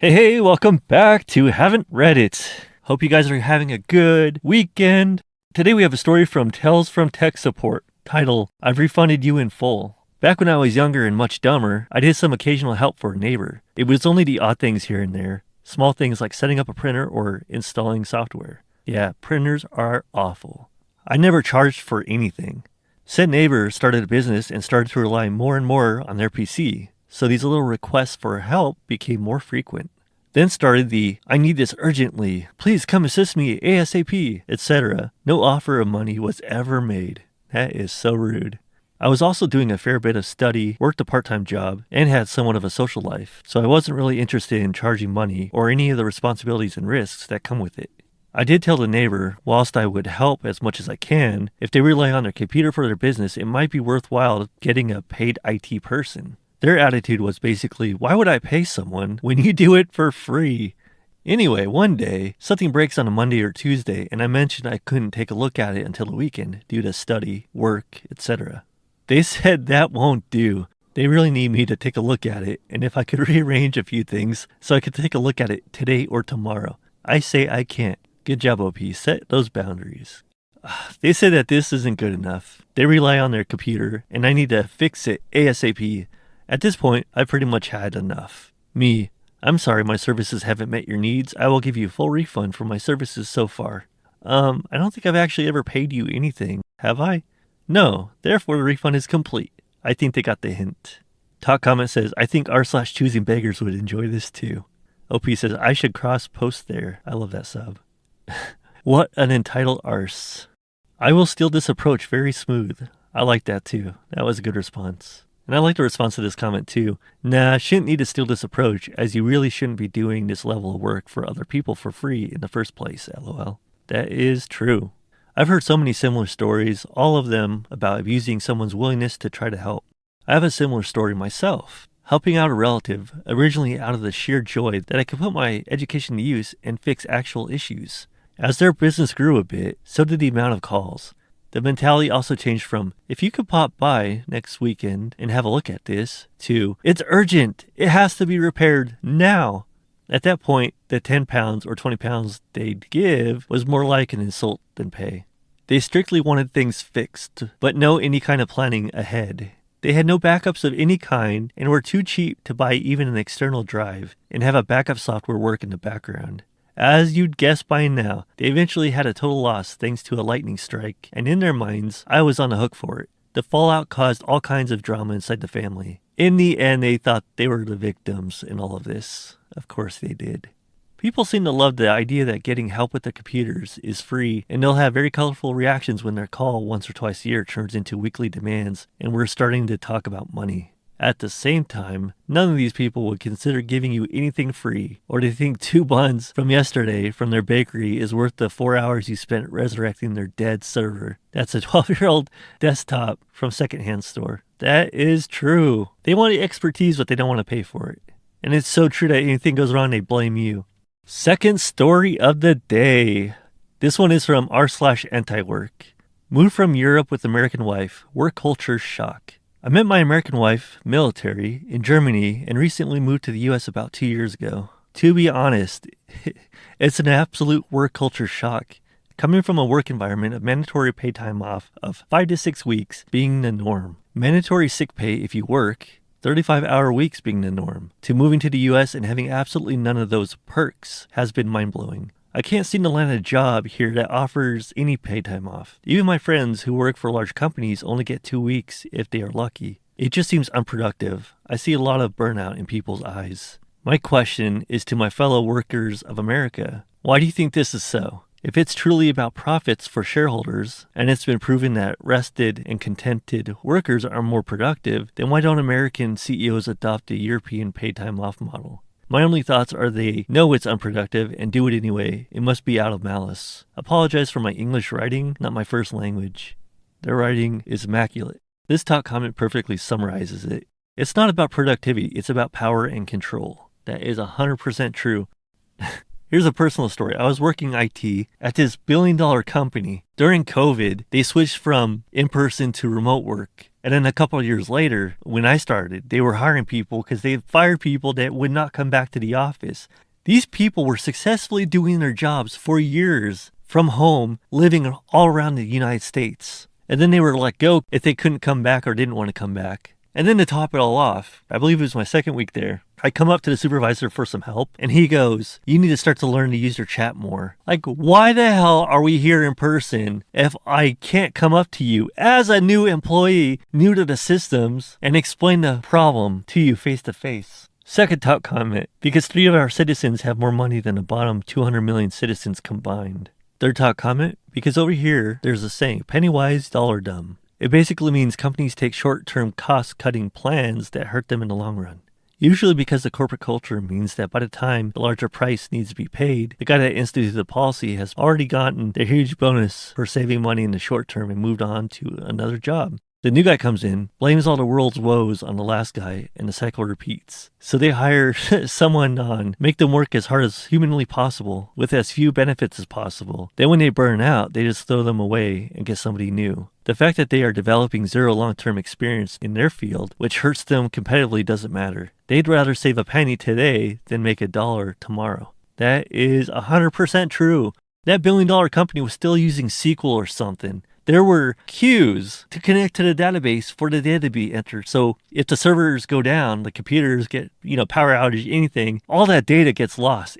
Hey, welcome back to Haven't Read It. Hope you guys are having a good weekend. Today we have a story from TalesFromTechSupport, titled, I've Refunded You in Full. Back when I was younger and much dumber, I did some occasional help for a neighbor. It was only the odd things here and there, small things like setting up a printer or installing software. Yeah, printers are awful. I never charged for anything. Said neighbor started a business and started to rely more and more on their PC. So these little requests for help became more frequent. Then started the, I need this urgently, please come assist me ASAP, etc. No offer of money was ever made. That is so rude. I was also doing a fair bit of study, worked a part-time job, and had somewhat of a social life, so I wasn't really interested in charging money or any of the responsibilities and risks that come with it. I did tell the neighbor, whilst I would help as much as I can, if they rely on their computer for their business, it might be worthwhile getting a paid IT person. Their attitude was basically, why would I pay someone when you do it for free? Anyway, one day, something breaks on a Monday or Tuesday, and I mentioned I couldn't take a look at it until the weekend due to study, work, etc. They said that won't do. They really need me to take a look at it, and if I could rearrange a few things so I could take a look at it today or tomorrow. I say I can't. Good job, OP. Set those boundaries. They say that this isn't good enough. They rely on their computer, and I need to fix it ASAP. At this point, I've pretty much had enough. Me, I'm sorry my services haven't met your needs. I will give you a full refund for my services so far. I don't think I've actually ever paid you anything, have I? No, therefore the refund is complete. I think they got the hint. Talk comment says, I think r/choosing beggars would enjoy this too. OP says, I should cross-post there. I love that sub. What an entitled arse. I will steal this approach very smooth. I like that too. That was a good response. And I like the response to this comment too. Nah, shouldn't need to steal this approach, as you really shouldn't be doing this level of work for other people for free in the first place, lol. That is true. I've heard so many similar stories, all of them about abusing someone's willingness to try to help. I have a similar story myself. Helping out a relative, originally out of the sheer joy that I could put my education to use and fix actual issues. As their business grew a bit, so did the amount of calls. The mentality also changed from, if you could pop by next weekend and have a look at this, to, it's urgent, it has to be repaired now. At that point, the £10 or £20 they'd give was more like an insult than pay. They strictly wanted things fixed, but no any kind of planning ahead. They had no backups of any kind and were too cheap to buy even an external drive and have a backup software work in the background. As you'd guess by now, they eventually had a total loss thanks to a lightning strike, and in their minds, I was on the hook for it. The fallout caused all kinds of drama inside the family. In the end, they thought they were the victims in all of this. Of course they did. People seem to love the idea that getting help with their computers is free, and they'll have very colorful reactions when their call once or twice a year turns into weekly demands, and we're starting to talk about money. At the same time, none of these people would consider giving you anything free, or they think 2 buns from yesterday from their bakery is worth the 4 hours you spent resurrecting their dead server. That's a 12-year-old desktop from secondhand store. That is true. They want the expertise, but they don't want to pay for it. And it's so true that anything goes wrong, they blame you. Second story of the day. This one is from r/anti-work. Moved from Europe with American wife. Work culture shock. I met my American wife, military, in Germany and recently moved to the US about 2 years ago. To be honest, it's an absolute work culture shock. Coming from a work environment of mandatory paid time off of 5 to 6 weeks being the norm, mandatory sick pay if you work, 35-hour weeks being the norm, to moving to the US and having absolutely none of those perks has been mind-blowing. I can't seem to land a job here that offers any paid time off. Even my friends who work for large companies only get 2 weeks if they are lucky. It just seems unproductive. I see a lot of burnout in people's eyes. My question is to my fellow workers of America. Why do you think this is so? If it's truly about profits for shareholders, and it's been proven that rested and contented workers are more productive, then why don't American CEOs adopt the European paid time off model? My only thoughts are they know it's unproductive and do it anyway. It must be out of malice. Apologize for my English writing, not my first language. Their writing is immaculate. This top comment perfectly summarizes it. It's not about productivity, it's about power and control. That is 100% true. Here's a personal story. I was working IT at this billion-dollar company. During COVID, they switched from in-person to remote work. And then a couple of years later, when I started, they were hiring people because they had fired people that would not come back to the office. These people were successfully doing their jobs for years from home, living all around the United States. And then they were let go if they couldn't come back or didn't want to come back. And then to top it all off, I believe it was my second week there, I come up to the supervisor for some help, and he goes, "You need to start to learn to use your chat more." Like, why the hell are we here in person if I can't come up to you as a new employee, new to the systems, and explain the problem to you face to face? Second top comment, because 3 of our citizens have more money than the bottom 200 million citizens combined. Third top comment, because over here, there's a saying, penny wise, dollar dumb. It basically means companies take short-term cost-cutting plans that hurt them in the long run. Usually because the corporate culture means that by the time the larger price needs to be paid, the guy that instituted the policy has already gotten their huge bonus for saving money in the short term and moved on to another job. The new guy comes in, blames all the world's woes on the last guy, and the cycle repeats. So they hire someone on, make them work as hard as humanly possible, with as few benefits as possible. Then when they burn out, they just throw them away and get somebody new. The fact that they are developing zero long-term experience in their field, which hurts them competitively, doesn't matter. They'd rather save a penny today than make $1 tomorrow. That is 100% true. That billion-dollar company was still using SQL or something. There were queues to connect to the database for the data to be entered. So if the servers go down, the computers get, power outage, anything, all that data gets lost.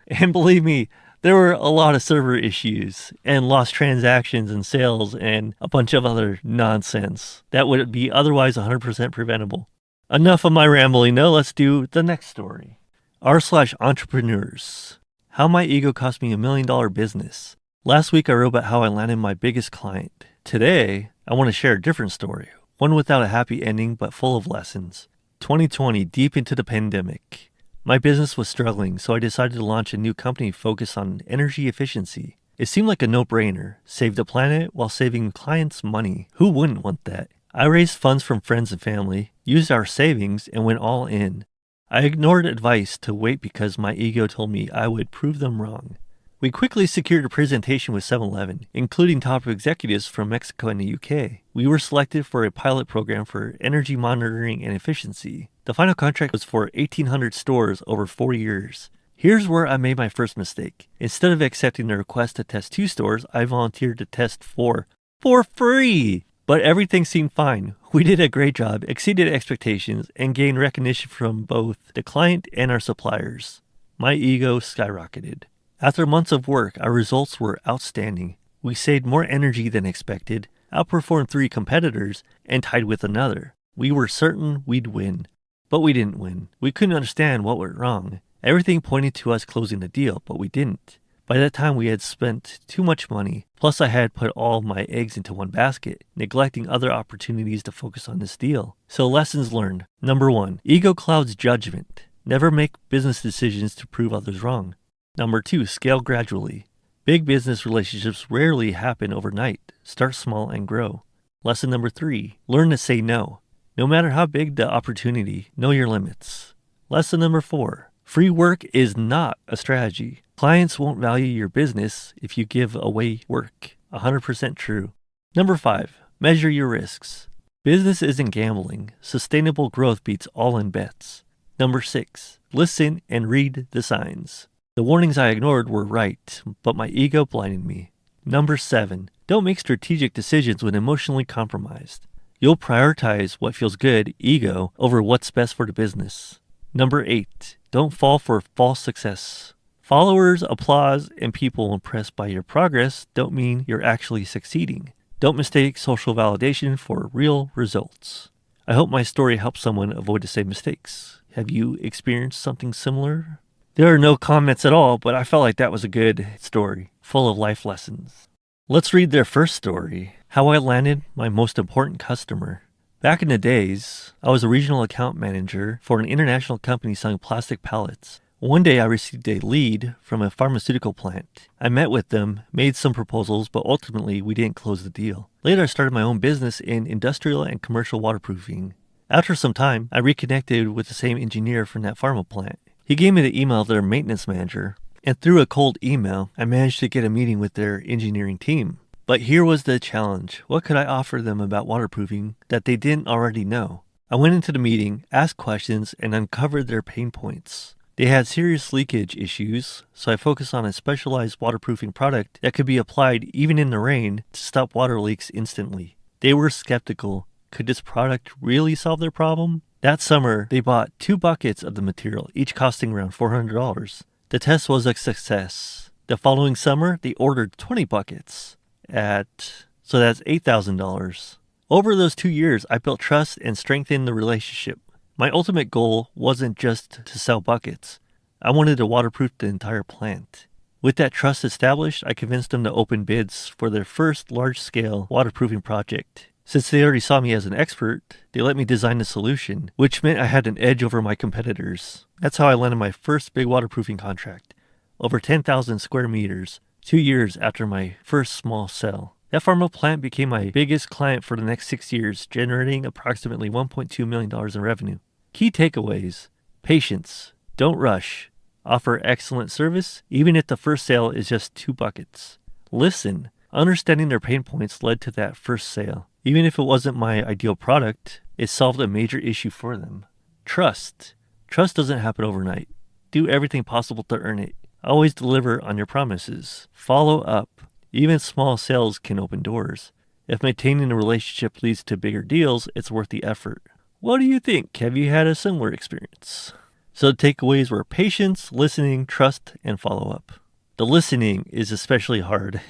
And believe me, there were a lot of server issues and lost transactions and sales and a bunch of other nonsense that would be otherwise 100% preventable. Enough of my rambling. Now let's do the next story. r/entrepreneurs. How my ego cost me $1 million business. Last week I wrote about how I landed my biggest client. Today, I want to share a different story. One without a happy ending, but full of lessons. 2020, deep into the pandemic. My business was struggling, so I decided to launch a new company focused on energy efficiency. It seemed like a no-brainer. Save the planet while saving clients money. Who wouldn't want that? I raised funds from friends and family, used our savings, and went all in. I ignored advice to wait because my ego told me I would prove them wrong. We quickly secured a presentation with 7-Eleven, including top executives from Mexico and the UK. We were selected for a pilot program for energy monitoring and efficiency. The final contract was for 1,800 stores over 4 years. Here's where I made my first mistake. Instead of accepting the request to test 2 stores, I volunteered to test 4 for free. But everything seemed fine. We did a great job, exceeded expectations, and gained recognition from both the client and our suppliers. My ego skyrocketed. After months of work, our results were outstanding. We saved more energy than expected, outperformed 3 competitors, and tied with another. We were certain we'd win. But we didn't win. We couldn't understand what went wrong. Everything pointed to us closing the deal, but we didn't. By that time, we had spent too much money. Plus, I had put all my eggs into one basket, neglecting other opportunities to focus on this deal. So lessons learned. Number 1, ego clouds judgment. Never make business decisions to prove others wrong. Number 2, scale gradually. Big business relationships rarely happen overnight. Start small and grow. Lesson number 3, learn to say no. No matter how big the opportunity, know your limits. Lesson number 4, free work is not a strategy. Clients won't value your business if you give away work. 100% true. Number 5, measure your risks. Business isn't gambling. Sustainable growth beats all-in bets. Number 6, listen and read the signs. The warnings I ignored were right, but my ego blinded me. Number 7, don't make strategic decisions when emotionally compromised. You'll prioritize what feels good, ego, over what's best for the business. Number 8, don't fall for false success. Followers, applause, and people impressed by your progress don't mean you're actually succeeding. Don't mistake social validation for real results. I hope my story helps someone avoid the same mistakes. Have you experienced something similar? There are no comments at all, but I felt like that was a good story, full of life lessons. Let's read their first story, how I landed my most important customer. Back in the days, I was a regional account manager for an international company selling plastic pallets. One day I received a lead from a pharmaceutical plant. I met with them, made some proposals, but ultimately we didn't close the deal. Later I started my own business in industrial and commercial waterproofing. After some time, I reconnected with the same engineer from that pharma plant. He gave me the email of their maintenance manager, and through a cold email, I managed to get a meeting with their engineering team. But here was the challenge. What could I offer them about waterproofing that they didn't already know? I went into the meeting, asked questions, and uncovered their pain points. They had serious leakage issues, so I focused on a specialized waterproofing product that could be applied even in the rain to stop water leaks instantly. They were skeptical. Could this product really solve their problem? That summer, they bought 2 buckets of the material, each costing around $400. The test was a success. The following summer, they ordered 20 buckets so that's $8,000. Over those 2 years, I built trust and strengthened the relationship. My ultimate goal wasn't just to sell buckets. I wanted to waterproof the entire plant. With that trust established, I convinced them to open bids for their first large-scale waterproofing project. Since they already saw me as an expert, they let me design the solution, which meant I had an edge over my competitors. That's how I landed my first big waterproofing contract, over 10,000 square meters, 2 years after my first small sale. That pharma plant became my biggest client for the next 6 years, generating approximately $1.2 million in revenue. Key takeaways: patience, don't rush, offer excellent service, even if the first sale is just 2 buckets. Listen, understanding their pain points led to that first sale. Even if it wasn't my ideal product, it solved a major issue for them. Trust doesn't happen overnight. Do everything possible to earn it. Always deliver on your promises. Follow up. Even small sales can open doors. If maintaining a relationship leads to bigger deals, it's worth the effort. What do you think? Have you had a similar experience? So the takeaways were patience, listening, trust, and follow-up. The listening is especially hard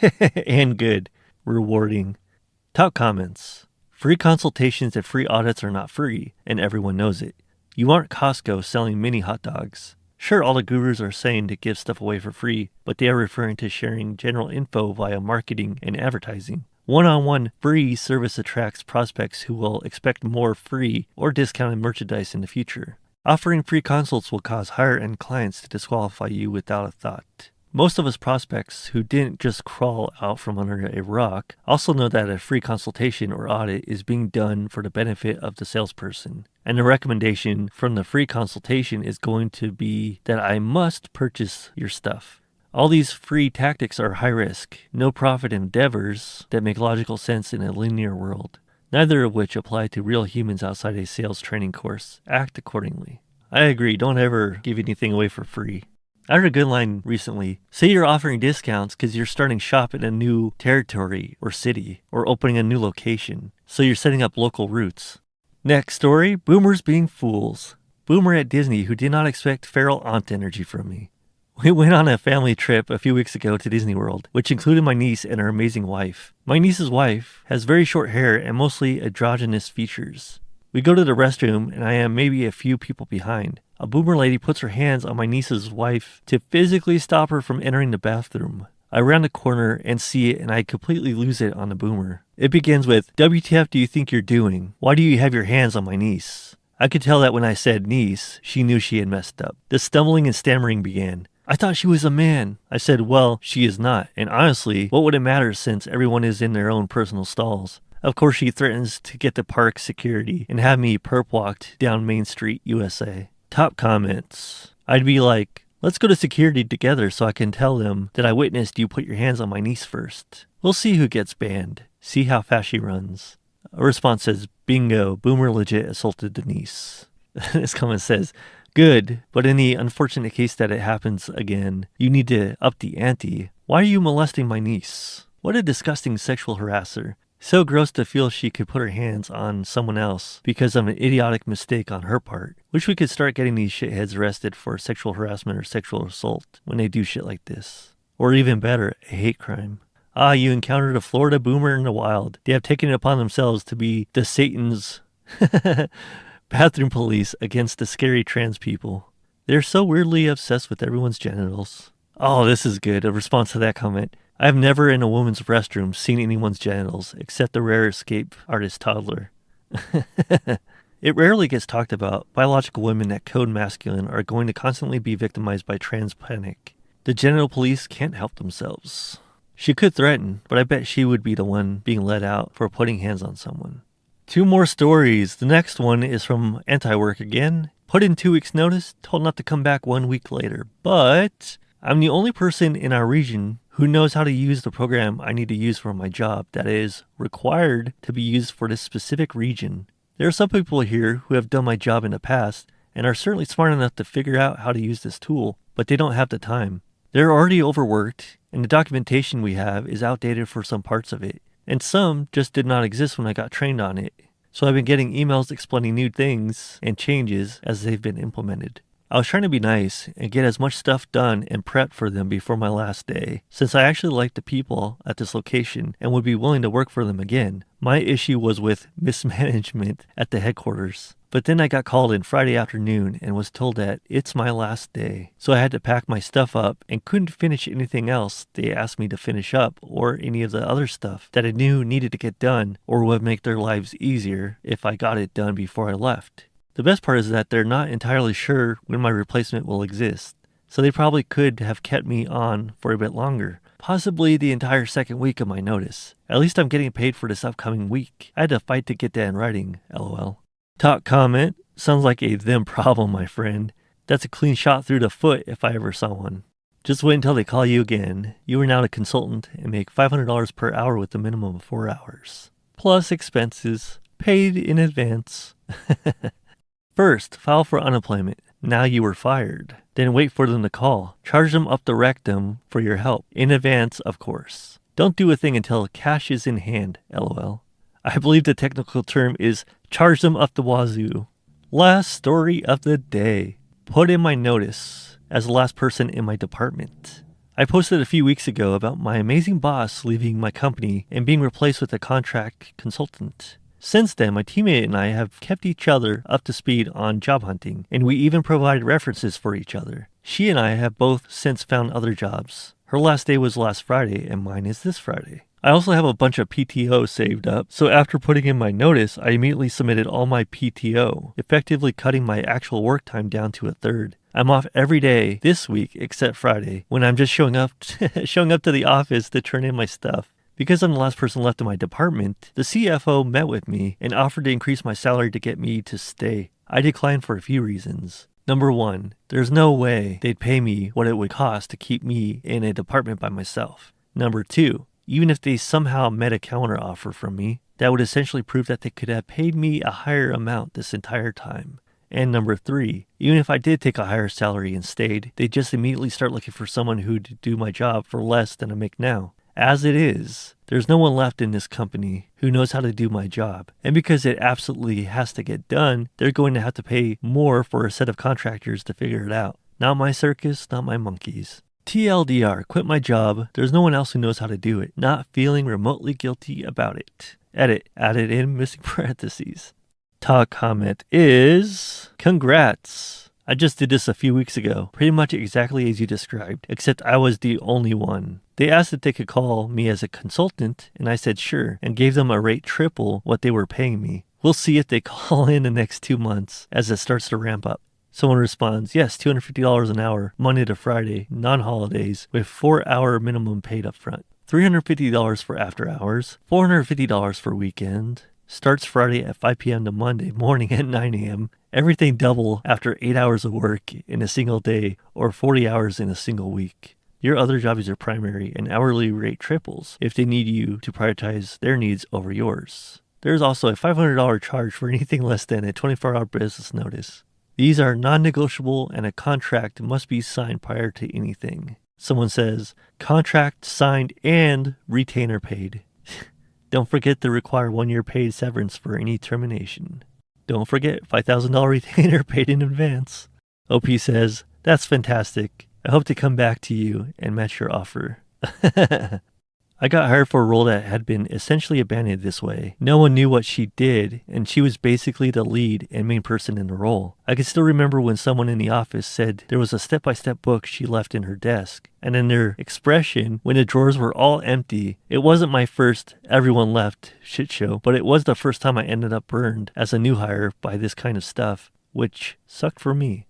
and good, rewarding. Top comments. Free consultations and free audits are not free, and everyone knows it. You aren't Costco selling mini hot dogs. Sure, all the gurus are saying to give stuff away for free, but they are referring to sharing general info via marketing and advertising. One-on-one free service attracts prospects who will expect more free or discounted merchandise in the future. Offering free consults will cause higher-end clients to disqualify you without a thought. Most of us prospects who didn't just crawl out from under a rock also know that a free consultation or audit is being done for the benefit of the salesperson. And the recommendation from the free consultation is going to be that I must purchase your stuff. All these free tactics are high risk, no profit endeavors that make logical sense in a linear world, neither of which apply to real humans outside a sales training course. Act accordingly. I agree, don't ever give anything away for free. I heard a good line recently. Say you're offering discounts because you're starting shop in a new territory or city or opening a new location, so you're setting up local roots. Next story, boomers being fools. Boomer at Disney who did not expect feral aunt energy from me. We went on a family trip a few weeks ago to Disney World, which included my niece and her amazing wife. My niece's wife has very short hair and mostly androgynous features. We go to the restroom and I am maybe a few people behind. A boomer lady puts her hands on my niece's wife to physically stop her from entering the bathroom. I round the corner and see it and I completely lose it on the boomer. It begins with, "WTF do you think you're doing? Why do you have your hands on my niece?" I could tell that when I said niece, she knew she had messed up. The stumbling and stammering began. "I thought she was a man." I said, "Well, she is not. And honestly, what would it matter since everyone is in their own personal stalls?" Of course, she threatens to get the park security and have me perp walked down Main Street, USA. Top comments. I'd be like, "Let's go to security together so I can tell them that I witnessed you put your hands on my niece first. We'll see who gets banned. See how fast she runs." A response says, "Bingo, boomer legit assaulted the niece." This comment says, "Good, but in the unfortunate case that it happens again, you need to up the ante. Why are you molesting my niece? What a disgusting sexual harasser. So gross to feel she could put her hands on someone else because of an idiotic mistake on her part. Wish we could start getting these shitheads arrested for sexual harassment or sexual assault when they do shit like this. Or even better, a hate crime. Ah, you encountered a Florida boomer in the wild. They have taken it upon themselves to be the Satan's bathroom police against the scary trans people. They're so weirdly obsessed with everyone's genitals." Oh, this is good. A response to that comment. "I have never in a woman's restroom seen anyone's genitals, except the rare escape artist toddler." It rarely gets talked about. Biological women that code masculine are going to constantly be victimized by trans panic. The genital police can't help themselves. She could threaten, but I bet she would be the one being let out for putting hands on someone. 2 more stories. The next one is from anti-work again. Put in 2 weeks notice, told not to come back 1 week later. But I'm the only person in our region Who knows how to use the program I need to use for my job that is required to be used for this specific region? There are some people here who have done my job in the past and are certainly smart enough to figure out how to use this tool, but they don't have the time. They're already overworked, and the documentation we have is outdated for some parts of it, and some just did not exist when I got trained on it. So I've been getting emails explaining new things and changes as they've been implemented. I was trying to be nice and get as much stuff done and prepped for them before my last day, since I actually like the people at this location and would be willing to work for them again. My issue was with mismanagement at the headquarters. But then I got called in Friday afternoon and was told that it's my last day. So I had to pack my stuff up and couldn't finish anything else they asked me to finish up or any of the other stuff that I knew needed to get done or would make their lives easier if I got it done before I left. The best part is that they're not entirely sure when my replacement will exist, so they probably could have kept me on for a bit longer, possibly the entire second week of my notice. At least I'm getting paid for this upcoming week. I had to fight to get that in writing, lol. Talk comment, sounds like a them problem, my friend. That's a clean shot through the foot if I ever saw one. Just wait until they call you again. You are now a consultant and make $500 per hour with a minimum of 4 hours. Plus expenses, paid in advance. First, file for unemployment. Now you were fired. Then wait for them to call. Charge them up the rectum for your help. In advance, of course. Don't do a thing until cash is in hand, lol. I believe the technical term is charge them up the wazoo. Last story of the day. Put in my notice as the last person in my department. I posted a few weeks ago about my amazing boss leaving my company and being replaced with a contract consultant. Since then, my teammate and I have kept each other up to speed on job hunting, and we even provided references for each other. She and I have both since found other jobs. Her last day was last Friday, and mine is this Friday. I also have a bunch of PTO saved up, so after putting in my notice, I immediately submitted all my PTO, effectively cutting my actual work time down to a third. I'm off every day this week except Friday, when I'm just showing up to the office to turn in my stuff. Because I'm the last person left in my department, the CFO met with me and offered to increase my salary to get me to stay. I declined for a few reasons. Number one, there's no way they'd pay me what it would cost to keep me in a department by myself. Number two, even if they somehow met a counter offer from me, that would essentially prove that they could have paid me a higher amount this entire time. And number three, even if I did take a higher salary and stayed, they'd just immediately start looking for someone who'd do my job for less than I make now. As it is, there's no one left in this company who knows how to do my job. And because it absolutely has to get done, they're going to have to pay more for a set of contractors to figure it out. Not my circus, not my monkeys. TLDR, quit my job. There's no one else who knows how to do it. Not feeling remotely guilty about it. Edit, added in missing parentheses. Talk comment is, congrats. I just did this a few weeks ago, pretty much exactly as you described, except I was the only one. They asked if they could call me as a consultant, and I said sure, and gave them a rate triple what they were paying me. We'll see if they call in the next 2 months as it starts to ramp up. Someone responds, yes, $250 an hour, Monday to Friday, non-holidays, with 4-hour minimum paid up front. $350 for after hours, $450 for weekend. Starts Friday at 5 p.m. to Monday morning at 9 a.m. Everything double after 8 hours of work in a single day or 40 hours in a single week. Your other job is your primary, and hourly rate triples if they need you to prioritize their needs over yours. There's also a $500 charge for anything less than a 24-hour business notice. These are non-negotiable, and a contract must be signed prior to anything. Someone says, contract signed and retainer paid. Don't forget to require 1-year paid severance for any termination. Don't forget $5,000 retainer paid in advance. OP says, that's fantastic. I hope to come back to you and match your offer. I got hired for a role that had been essentially abandoned this way. No one knew what she did, and she was basically the lead and main person in the role. I can still remember when someone in the office said there was a step-by-step book she left in her desk, and in their expression when the drawers were all empty. It wasn't my first everyone left shit show, but it was the first time I ended up burned as a new hire by this kind of stuff, which sucked for me.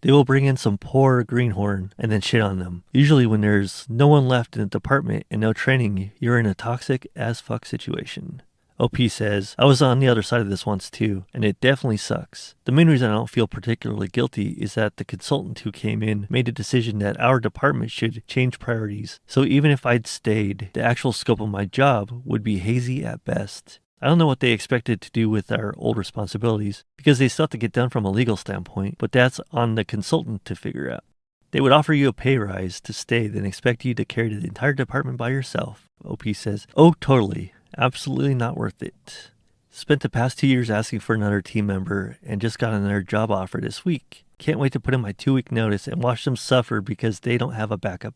They will bring in some poor greenhorn and then shit on them. Usually when there's no one left in the department and no training, you're in a toxic as fuck situation. OP says, I was on the other side of this once too, and it definitely sucks. The main reason I don't feel particularly guilty is that the consultant who came in made a decision that our department should change priorities. So even if I'd stayed, the actual scope of my job would be hazy at best. I don't know what they expected to do with our old responsibilities, because they still have to get done from a legal standpoint, but that's on the consultant to figure out. They would offer you a pay rise to stay, then expect you to carry the entire department by yourself. OP says, oh, totally. Absolutely not worth it. Spent the past 2 years asking for another team member and just got another job offer this week. Can't wait to put in my 2-week notice and watch them suffer because they don't have a backup.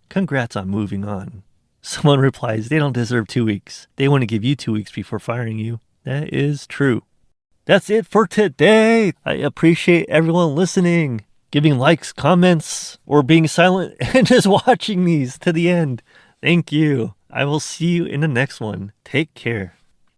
Congrats on moving on. Someone replies, they don't deserve 2 weeks. They want to give you 2 weeks before firing you. That is true. That's it for today. I appreciate everyone listening, giving likes, comments, or being silent and just watching these to the end. Thank you. I will see you in the next one. Take care.